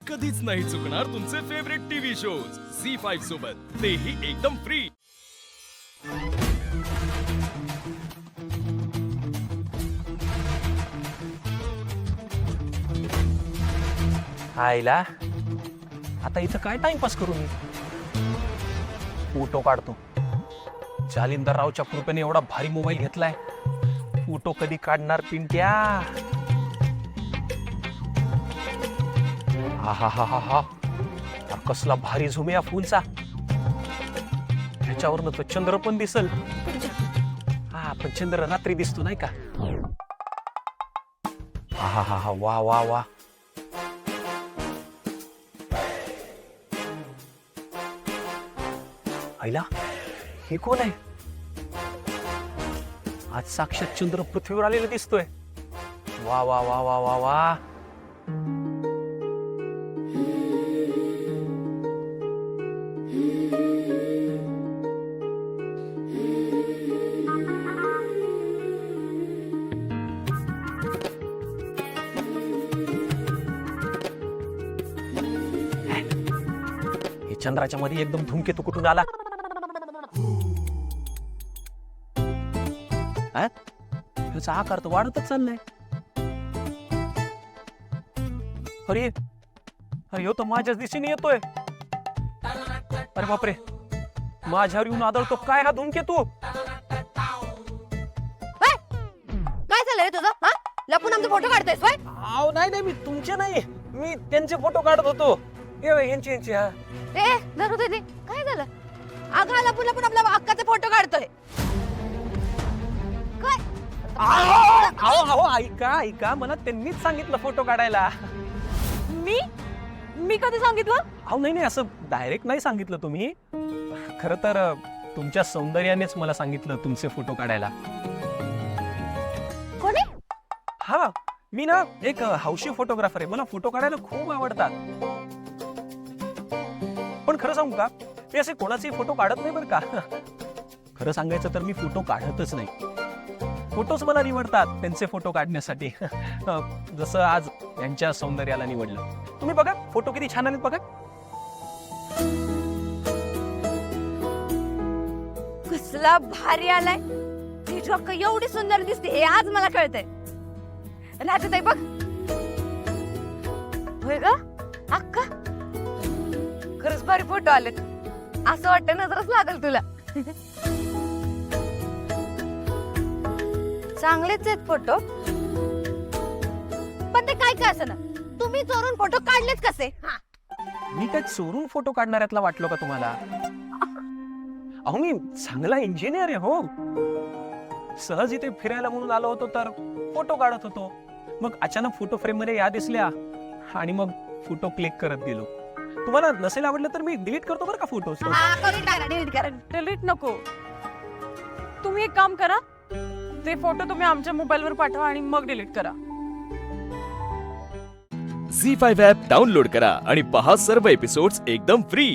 कधीच नाही चुकणार तुमचे फेवरेट टीव्ही शोज झी5 सोबत, तेही एकदम फ्री. आईला आता इथं काय टाइमपास करू मी. फोटो काढतो. जालिंदर रावच्या कृपेने एवढा भारी मोबाईल घेतलाय. फोटो कधी काढणार पिंट्या. हा हा हा हा हा, कसला भारी झूम या फुलचा. ह्याच्यावरनं तो चंद्र पण दिसल. हा पण चंद्र रात्री दिसतो नाही का. हा हा हा हा, वा वा वा. आईला हे कोण आहे. आज साक्षात चंद्र पृथ्वीवर आलेला दिसतोय. वा वा वा वा वा वा. हे चंद्राच्या मध्ये एकदम धूमकेतू कुठून आला. त्याचा आकार तर वाढतच चाललाय. अरे अरे ह्यो तर माझ्याच दिशेने येतोय. अरे बापरे, माझ्यावर येऊन आदळतो काय हा धूमकेतू. काय झालं रे तुझं? हा, लपून आमचे फोटो काढतोयस होय? आव नाही नाही, मी तुमचे नाही, मी त्यांचे फोटो काढत होतो. यांची यांची. हा ए धरू दे. काय झालं? अगं लपून लपून आपल्या अक्काचे फोटो काढतोय. काय? अहो ऐका ऐका, मला त्यांनीच सांगितलं फोटो काढायला. मी कधी सांगितलं? अहो नाही नाही, असं डायरेक्ट नाही सांगितलं तुम्ही. खरं तर तुमच्या सौंदर्यानेच मला सांगितलं तुमचे फोटो काढायला. कोणी? हा मी ना एक हौशी फोटोग्राफर आहे. मला फोटो काढायला खूप आवडतात. पण खरं सांगू का, मी असे कोणाचे फोटो काढत नाही बरं का. खरं सांगायचं तर मी फोटो काढतच नाही. फोटोच मला निवडतात त्यांचे फोटो काढण्यासाठी. जसं आज यांच्या सौंदर्याला निवडलं. तुम्ही बघा फोटो किती छान आलेत बघा. कसला भारी आलाय. तुझी अक्का एवढी सुंदर दिसते हे आज मला कळतंय. राजताई बघ. होय ग अक्का, खरंच भारी फोटो आलेत. असं वाटतं नजरच लागल तुला. चांगलेच आहेत फोटो, पण ते काय काय असं ना, तुम्ही चोरून फोटो काढलेच कसे? मी काय चोरून फोटो काढणाऱ्यातला वाटलो का तुम्हाला? अहो मी चांगला इंजिनियर आहे हो. सहज इथे फिरायला म्हणून आलो होतो तर फोटो काढत होतो. मग अचानक फोटो फ्रेम मध्ये या दिसल्या आणि मग फोटो क्लिक करत गेलो. तुम्हाला नसेल आवडलं तर मी डिलीट करतो बरं का फोटोज. डिलीट नको. तुम्ही एक काम करा, ते फोटो तुम्ही आमच्या मोबाईलवर पाठवा आणि मग डिलीट करा. झी5 ॲप डाउनलोड करा आणि पहा सर्व एपिसोड्स एकदम फ्री.